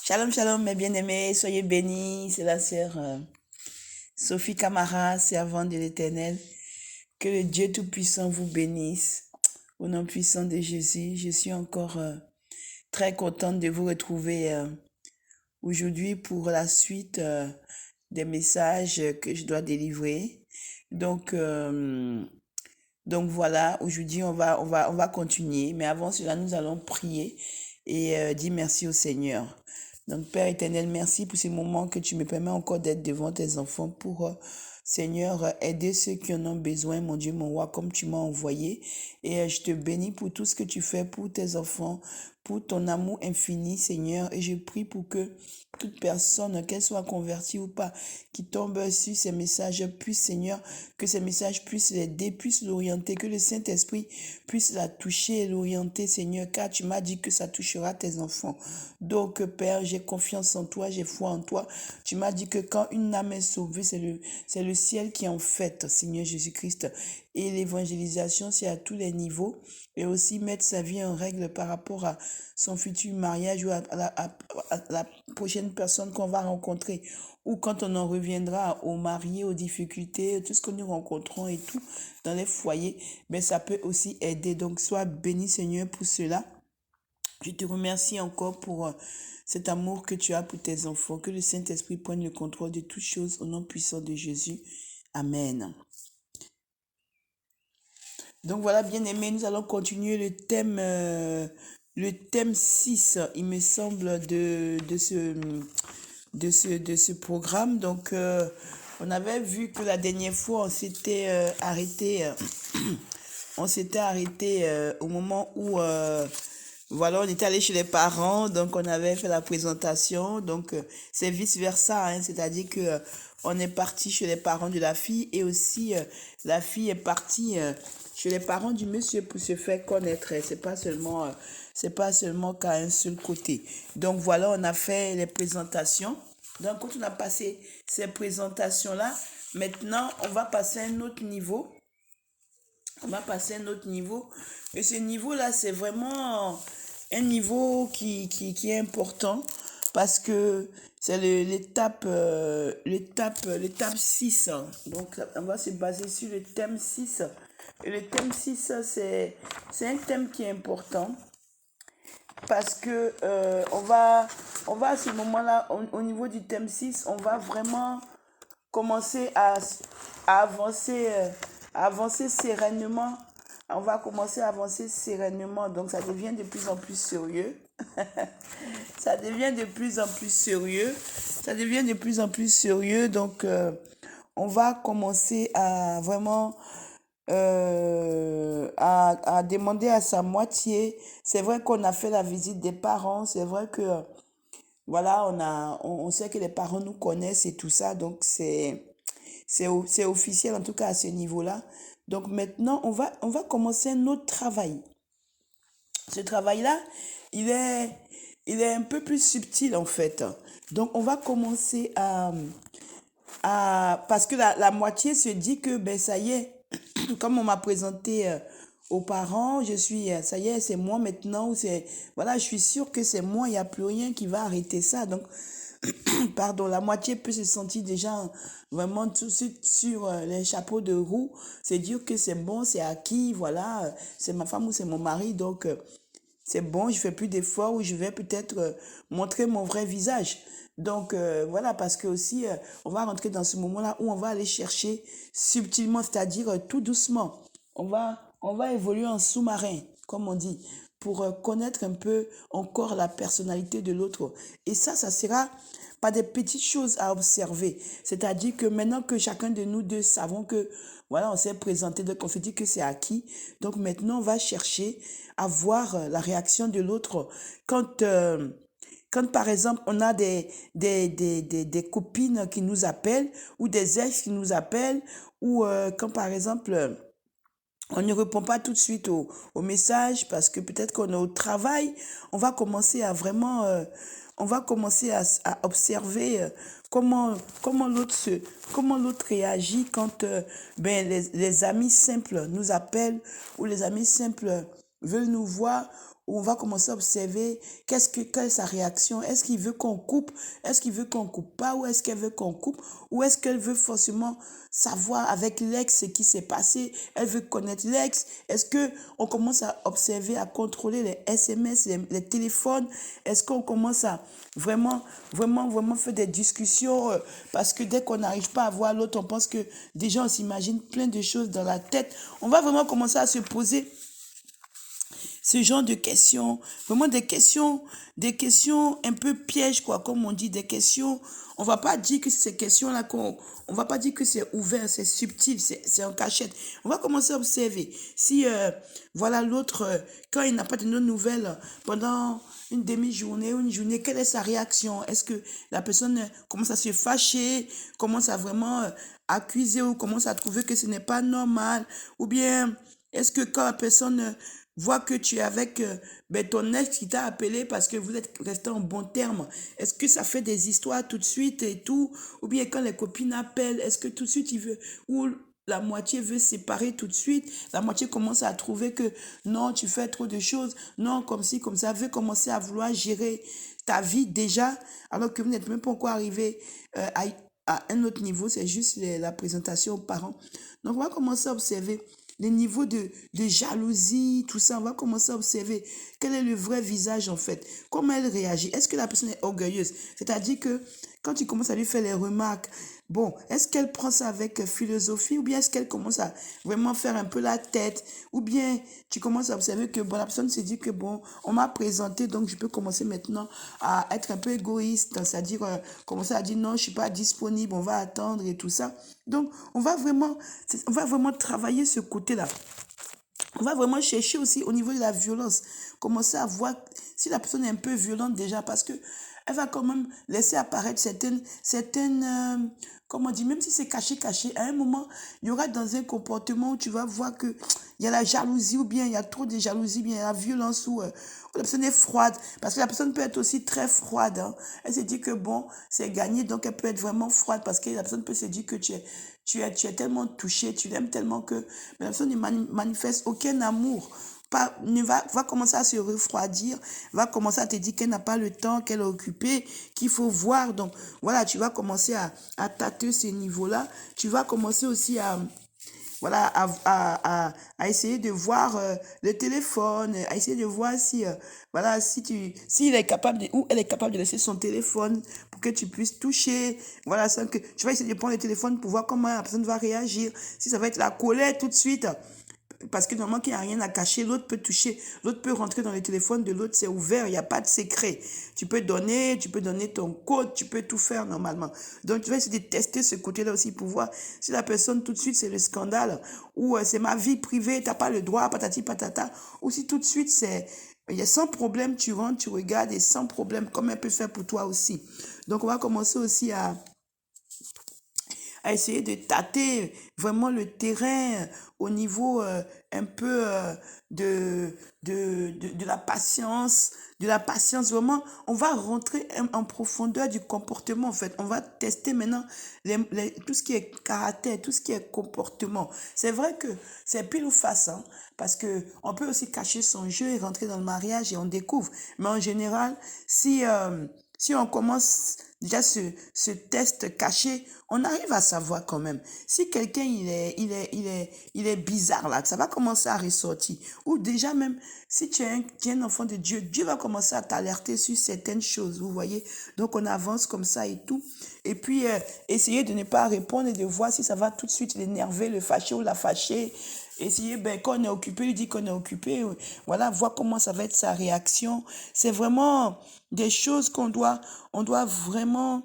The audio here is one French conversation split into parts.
Shalom, shalom, mes bien-aimés, soyez bénis. C'est la sœur Sophie Camara, servante de l'Éternel. Que le Dieu Tout-Puissant vous bénisse. Au nom puissant de Jésus, je suis encore très contente de vous retrouver aujourd'hui pour la suite des messages que je dois délivrer. Donc, voilà, aujourd'hui on va continuer. Mais avant cela, nous allons prier et dire merci au Seigneur. Donc, Père éternel, merci pour ces moments que tu me permets encore d'être devant tes enfants pour, Seigneur, aider ceux qui en ont besoin, mon Dieu, mon roi, comme tu m'as envoyé. Et je te bénis pour tout ce que tu fais pour tes enfants, pour ton amour infini, Seigneur. Et je prie pour que toute personne, qu'elle soit convertie ou pas, qui tombe sur ces messages, puisse, Seigneur, que ces messages puissent l'aider, puissent l'orienter, que le Saint-Esprit puisse la toucher et l'orienter, Seigneur, car tu m'as dit que ça touchera tes enfants. Donc, Père, j'ai confiance en toi, j'ai foi en toi. Tu m'as dit que quand une âme est sauvée, c'est le ciel qui en fait, Seigneur Jésus-Christ. Et l'évangélisation, c'est à tous les niveaux. Et aussi mettre sa vie en règle par rapport à son futur mariage ou à la prochaine personne qu'on va rencontrer. Ou quand on en reviendra aux mariés, aux difficultés, tout ce que nous rencontrons et tout dans les foyers, mais ça peut aussi aider. Donc, sois béni, Seigneur, pour cela. Je te remercie encore pour cet amour que tu as pour tes enfants. Que le Saint-Esprit prenne le contrôle de toutes choses au nom puissant de Jésus. Amen. Donc voilà, bien aimé, nous allons continuer le thème 6, il me semble, de ce programme. Donc, on avait vu que la dernière fois, on s'était arrêté, au moment où, voilà, on était allé chez les parents, donc on avait fait la présentation. Donc, c'est vice-versa, hein, c'est-à-dire que on est parti chez les parents de la fille et aussi la fille est partie chez les parents du monsieur pour se faire connaître. C'est pas seulement qu'à un seul côté. Donc voilà, on a fait les présentations. Donc quand on a passé ces présentations-là, maintenant on va passer à un autre niveau. On va passer à un autre niveau. Et ce niveau-là, c'est vraiment un niveau qui est important parce que c'est l'étape 6. Donc, on va se baser sur le thème 6. Et le thème 6, c'est un thème qui est important parce que on va à ce moment-là, au niveau du thème 6, on va vraiment commencer à avancer sereinement. On va commencer à avancer sereinement. Donc, ça devient de plus en plus sérieux. Ça devient de plus en plus sérieux. Ça devient de plus en plus sérieux. Donc, on va commencer à vraiment à demander à sa moitié. C'est vrai qu'on a fait la visite des parents. C'est vrai que voilà, on sait que les parents nous connaissent et tout ça. Donc, c'est officiel, en tout cas à ce niveau-là. Donc maintenant, on va commencer notre travail. Ce travail-là, il est un peu plus subtil en fait. Donc on va commencer parce que la moitié se dit que ben ça y est, comme on m'a présenté aux parents, ça y est, c'est moi maintenant, voilà, je suis sûre que c'est moi, il n'y a plus rien qui va arrêter ça. Donc, pardon, la moitié peut se sentir déjà vraiment tout de suite sur les chapeaux de roue. C'est dire que c'est bon, c'est acquis, voilà, c'est ma femme ou c'est mon mari, donc c'est bon, je fais plus d'efforts ou je vais peut-être montrer mon vrai visage. Donc voilà, parce que aussi, on va rentrer dans ce moment-là où on va aller chercher subtilement, c'est-à-dire tout doucement. On va évoluer en sous-marin, comme on dit, pour connaître un peu encore la personnalité de l'autre. Et ça sera pas des petites choses à observer. C'est-à-dire que maintenant que chacun de nous deux savons que, voilà, on s'est présenté, donc on se dit que c'est acquis. Donc maintenant, on va chercher à voir la réaction de l'autre quand par exemple on a des copines qui nous appellent ou des ex qui nous appellent ou quand par exemple on ne répond pas tout de suite au message parce que peut-être qu'on est au travail, on va commencer à vraiment, on va commencer à observer comment l'autre réagit quand les amis simples nous appellent ou les amis simples veulent nous voir où on va commencer à observer quelle est sa réaction. Est-ce qu'il veut qu'on coupe? Est-ce qu'il veut qu'on coupe pas? Ou est-ce qu'elle veut qu'on coupe? Ou est-ce qu'elle veut forcément savoir avec l'ex ce qui s'est passé? Elle veut connaître l'ex. Est-ce que on commence à observer, à contrôler les SMS, les téléphones? Est-ce qu'on commence à vraiment faire des discussions parce que dès qu'on n'arrive pas à voir l'autre, on pense que déjà on s'imagine plein de choses dans la tête. On va vraiment commencer à se poser ce genre de questions, vraiment des questions un peu pièges, quoi, comme on dit, des questions, on va pas dire que ces questions-là, on va pas dire que c'est ouvert, c'est subtil, c'est en cachette. On va commencer à observer. Si, voilà, l'autre, quand il n'a pas de nos nouvelles pendant une demi-journée ou une journée, quelle est sa réaction? Est-ce que la personne commence à se fâcher, commence à vraiment accuser ou commence à trouver que ce n'est pas normal? Ou bien, est-ce que quand la personne vois que tu es avec ton ex qui t'a appelé parce que vous êtes resté en bon terme. Est-ce que ça fait des histoires tout de suite et tout? Ou bien quand les copines appellent, est-ce que tout de suite il veut, ou la moitié veut séparer tout de suite, la moitié commence à trouver que non, tu fais trop de choses, non, comme ci, comme ça, veut commencer à vouloir gérer ta vie déjà, alors que vous n'êtes même pas encore arrivé à un autre niveau, c'est juste la présentation aux parents. Donc on va commencer à observer les niveaux de jalousie, tout ça, on va commencer à observer quel est le vrai visage en fait, comment elle réagit. Est-ce que la personne est orgueilleuse? C'est-à-dire que quand tu commences à lui faire les remarques, bon, est-ce qu'elle prend ça avec philosophie ou bien est-ce qu'elle commence à vraiment faire un peu la tête ou bien tu commences à observer que bon, la personne se dit que bon, on m'a présenté donc je peux commencer maintenant à être un peu égoïste, c'est-à-dire commencer à dire non, je suis pas disponible, on va attendre et tout ça. Donc, on va vraiment travailler ce côté-là. On va vraiment chercher aussi au niveau de la violence, commencer à voir si la personne est un peu violente déjà, parce que elle va quand même laisser apparaître comment on dit, même si c'est caché, à un moment, il y aura dans un comportement où tu vas voir que il y a la jalousie ou bien il y a trop de jalousie, bien il y a la violence où la personne est froide, parce que la personne peut être aussi très froide. Hein. Elle se dit que bon, c'est gagné, donc elle peut être vraiment froide parce que la personne peut se dire que tu es tellement touché, tu l'aimes tellement que mais la personne ne manifeste aucun amour. Pas, va commencer à se refroidir, va commencer à te dire qu'elle n'a pas le temps, qu'elle est occupée, qu'il faut voir. Donc voilà, tu vas commencer à tâter ces niveaux-là. Tu vas commencer aussi voilà, à essayer de voir le téléphone, à essayer de voir si, voilà, s'il est capable ou elle est capable de laisser son téléphone pour que tu puisses toucher, voilà, sans que, tu vas essayer de prendre le téléphone pour voir comment la personne va réagir, si ça va être la colère tout de suite, parce que normalement, qu'il n'y a rien à cacher, l'autre peut toucher, l'autre peut rentrer dans le téléphone de l'autre, c'est ouvert, il n'y a pas de secret. Tu peux donner ton code, tu peux tout faire normalement. Donc, tu vas essayer de tester ce côté-là aussi pour voir si la personne, tout de suite, c'est le scandale, ou c'est ma vie privée, tu n'as pas le droit, patati patata, ou si tout de suite, il y a sans problème, tu rentres, tu regardes, et sans problème, comme elle peut faire pour toi aussi. Donc, on va commencer aussi à essayer de tâter vraiment le terrain au niveau un peu de la patience, vraiment, on va rentrer en profondeur du comportement, en fait. On va tester maintenant tout ce qui est caractère, tout ce qui est comportement. C'est vrai que c'est pile ou face, hein, parce que on peut aussi cacher son jeu et rentrer dans le mariage et on découvre. Mais en général, si on commence déjà ce test caché, on arrive à savoir quand même. Si quelqu'un il est bizarre là, ça va commencer à ressortir. Ou déjà même, si tu es un enfant de Dieu, Dieu va commencer à t'alerter sur certaines choses, vous voyez. Donc on avance comme ça et tout. Et puis essayer de ne pas répondre et de voir si ça va tout de suite l'énerver, le fâcher ou la fâcher. Essayer, ben, quand on est occupé, lui dit qu'on est occupé. Voilà, voir comment ça va être sa réaction. C'est vraiment des choses on doit vraiment,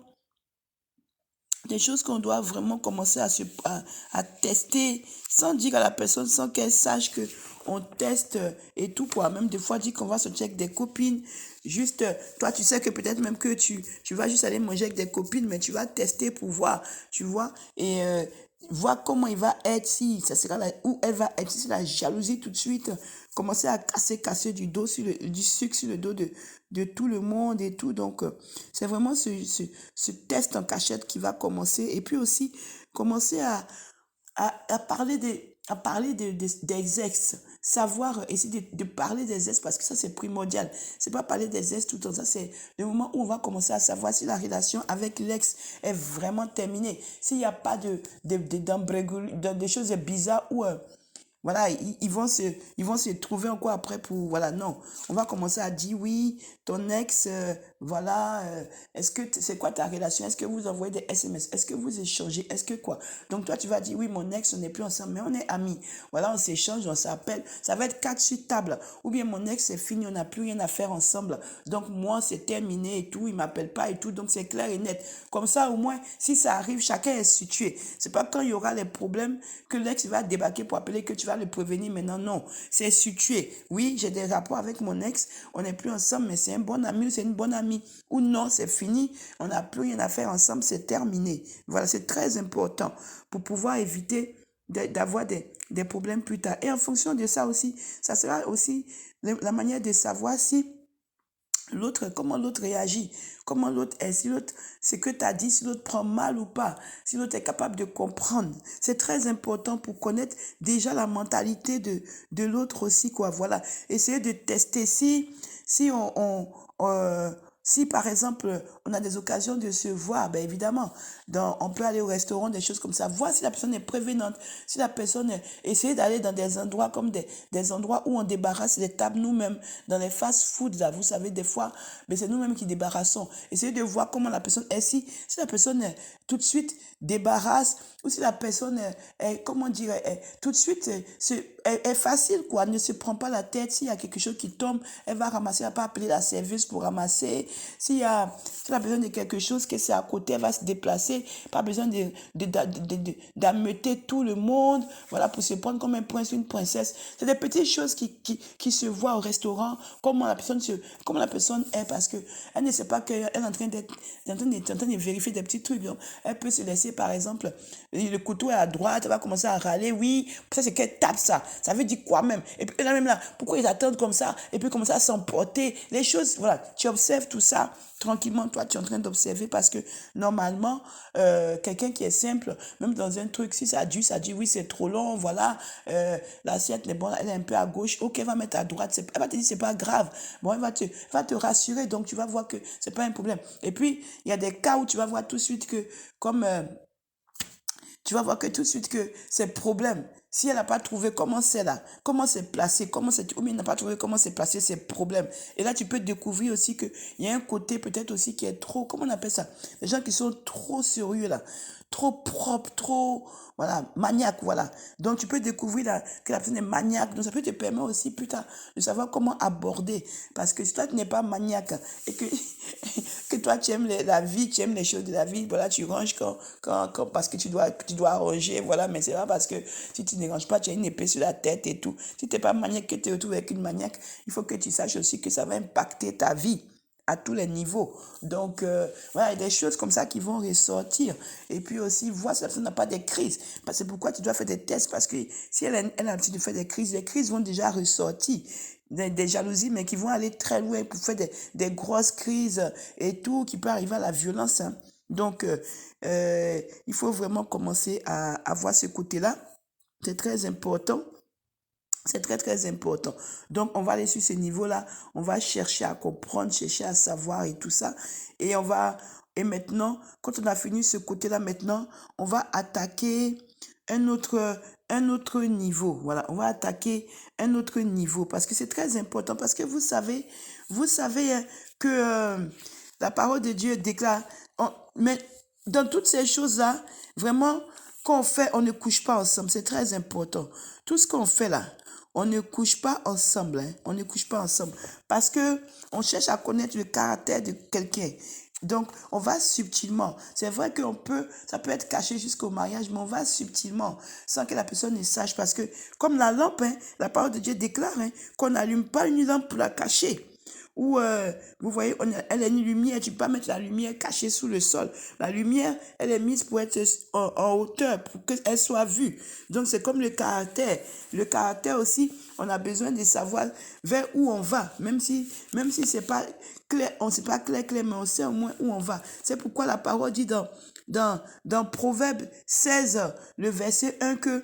des choses qu'on doit vraiment commencer à tester sans dire à la personne, sans qu'elle sache que on teste et tout quoi. Même des fois, dire qu'on va sortir avec des copines. Juste, toi, tu sais que peut-être même que tu vas juste aller manger avec des copines, mais tu vas tester pour voir, tu vois. Et voir comment il va être, si ça sera là, où elle va être, si c'est la jalousie tout de suite, commencer à casser du sucre sur le dos de tout le monde et tout. Donc, c'est vraiment ce test en cachette qui va commencer. Et puis aussi, commencer à parler à parler des ex, savoir essayer de parler des ex parce que ça c'est primordial. C'est pas parler des ex tout le temps, ça c'est le moment où on va commencer à savoir si la relation avec l'ex est vraiment terminée, s'il n'y a pas de choses bizarres ou voilà, ils vont se trouver encore après pour, voilà, non. On va commencer à dire, oui, ton ex, voilà, c'est quoi ta relation? Est-ce que vous envoyez des SMS? Est-ce que vous échangez? Est-ce que quoi? Donc toi, tu vas dire, oui, mon ex, on n'est plus ensemble, mais on est amis. Voilà, on s'échange, on s'appelle. Ça va être quatre sur table. Ou bien mon ex, c'est fini, on n'a plus rien à faire ensemble. Donc moi, c'est terminé et tout, il m'appelle pas et tout. Donc c'est clair et net. Comme ça, au moins, si ça arrive, chacun est situé. C'est pas quand il y aura les problèmes que l'ex va débarquer pour appeler que tu vas le prévenir maintenant. Non, c'est situé. Oui, j'ai des rapports avec mon ex, on n'est plus ensemble, mais c'est un bon ami ou c'est une bonne amie. Ou non, c'est fini, on n'a plus rien à faire ensemble, c'est terminé. Voilà, c'est très important pour pouvoir éviter d'avoir des problèmes plus tard. Et en fonction de ça aussi, ça sera aussi la manière de savoir si l'autre, comment l'autre réagit, comment l'autre est, si l'autre, ce que tu as dit, si l'autre prend mal ou pas, si l'autre est capable de comprendre. C'est très important pour connaître déjà la mentalité de l'autre aussi, quoi. Voilà. Essayer de tester si si par exemple on a des occasions de se voir, ben évidemment, on peut aller au restaurant, des choses comme ça, voir si la personne est prévenante, si la personne essayer d'aller dans des endroits comme des endroits où on débarrasse les tables nous-mêmes, dans les fast-food là, vous savez, des fois, mais c'est nous-mêmes qui débarrassons. Essayez de voir comment la personne est, si la personne tout de suite débarrasse, ou si la personne comment dire, tout de suite, est facile, quoi, ne se prend pas la tête, s'il y a quelque chose qui tombe, elle va ramasser, elle va pas appeler la service pour ramasser, si elle a besoin de quelque chose, que c'est à côté, elle va se déplacer, pas besoin d'ameuter tout le monde, voilà, pour se prendre comme un prince ou une princesse. C'est des petites choses qui se voient au restaurant, comment la personne est, parce que elle ne sait pas qu'elle est en train de vérifier des petits trucs. Donc, elle peut se laisser, par exemple, le couteau est à droite, elle va commencer à râler, oui, ça c'est qu'elle tape ça. Ça veut dire quoi même? Et puis là même là, pourquoi ils attendent comme ça? Et puis commencer à s'emporter. Les choses, voilà, tu observes tout ça tranquillement, toi tu es en train d'observer parce que normalement, quelqu'un qui est simple, même dans un truc, si ça dit oui, c'est trop long, voilà, l'assiette est bonne, elle est un peu à gauche, ok, elle va mettre à droite, elle va te dire c'est pas grave, bon, elle va te rassurer, donc tu vas voir que c'est pas un problème. Et puis, il y a des cas où tu vas voir tout de suite que, comme tu vas voir que tout de suite que c'est problème. Si elle n'a pas trouvé comment c'est là, comment c'est placé, ou bien elle n'a pas trouvé comment c'est placé, c'est problème. Et là, tu peux découvrir aussi qu'il y a un côté peut-être aussi qui est trop, comment on appelle ça? Les gens qui sont trop sérieux là, trop propres, trop, voilà, maniaques, voilà. Donc, tu peux découvrir que la personne est maniaque. Donc, ça peut te permettre aussi plus tard de savoir comment aborder. Parce que si toi, tu n'es pas maniaque et que, que toi, tu aimes la vie, tu aimes les choses de la vie, voilà, tu ranges parce que tu dois ranger, voilà, mais c'est pas parce que si tu ne ranges pas, tu as une épée sur la tête et tout. Si tu n'es pas maniaque, que tu te retrouves avec une maniaque, il faut que tu saches aussi que ça va impacter ta vie à tous les niveaux. Donc, voilà, il y a des choses comme ça qui vont ressortir. Et puis aussi, voir si la personne n'a pas des crises. C'est pourquoi tu dois faire des tests, parce que si elle a l'habitude de faire des crises, les crises vont déjà ressortir. Des jalousies, mais qui vont aller très loin pour faire des grosses crises et tout, qui peut arriver à la violence. Hein. Donc, il faut vraiment commencer à voir ce côté-là. C'est très important. C'est très, très important. Donc, on va aller sur ce niveau-là. On va chercher à comprendre, chercher à savoir et tout ça. Et maintenant, quand on a fini ce côté-là, maintenant, on va attaquer un autre niveau. Voilà, on va attaquer un autre niveau parce que c'est très important. Parce que vous savez que la parole de Dieu déclare, mais dans toutes ces choses-là, vraiment, quand on ne couche pas ensemble. C'est très important. Tout ce qu'on fait là, on ne couche pas ensemble, hein. On ne couche pas ensemble. Parce que on cherche à connaître le caractère de quelqu'un. Donc, on va subtilement. C'est vrai ça peut être caché jusqu'au mariage, mais on va subtilement, sans que la personne ne sache. Parce que, comme la lampe, hein, la parole de Dieu déclare hein, qu'on n'allume pas une lampe pour la cacher. Ou, vous voyez, elle est une lumière, tu peux pas mettre la lumière cachée sous le sol. La lumière, elle est mise pour être en hauteur, pour qu'elle soit vue. Donc, c'est comme le caractère. Le caractère aussi, on a besoin de savoir vers où on va, même si c'est pas clair, on sait pas clair, mais on sait au moins où on va. C'est pourquoi la parole dit dans Proverbe 16, le verset 1 que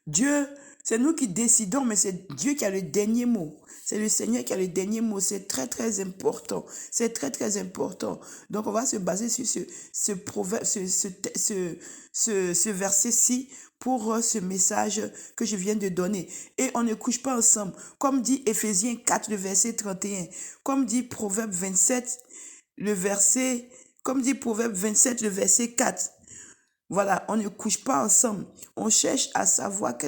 Dieu, c'est nous qui décidons, mais c'est Dieu qui a le dernier mot. C'est le Seigneur qui a le dernier mot. C'est très, très important. C'est très, très important. Donc, on va se baser sur ce proverbe, ce verset-ci pour ce message que je viens de donner. Et on ne couche pas ensemble. Comme dit Éphésiens 4, le verset 31. Comme dit Proverbe 27, comme dit Proverbe 27, le verset 4. Voilà, on ne couche pas ensemble. On cherche à savoir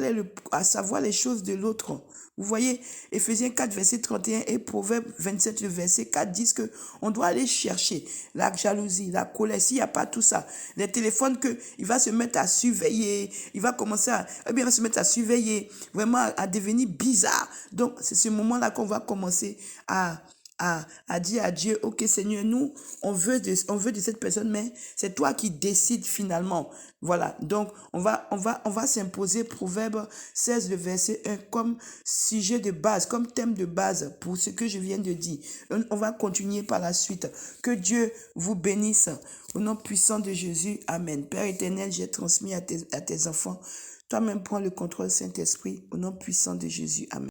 à savoir les choses de l'autre. Vous voyez, Éphésiens 4, verset 31 et Proverbe 27, le verset 4 disent que on doit aller chercher la jalousie, la colère. S'il n'y a pas tout ça, les téléphones il va se mettre à surveiller, il va commencer il va se mettre à surveiller, vraiment à devenir bizarre. Donc, c'est ce moment-là qu'on va commencer à dire à Dieu, ok Seigneur, nous, on veut de cette personne, mais c'est toi qui décides finalement. Voilà, donc on va s'imposer Proverbe 16, le verset 1 comme sujet de base, comme thème de base pour ce que je viens de dire. On va continuer par la suite. Que Dieu vous bénisse. Au nom puissant de Jésus, Amen. Père éternel, j'ai transmis à tes enfants. Toi-même, prends le contrôle, Saint-Esprit, au nom puissant de Jésus. Amen.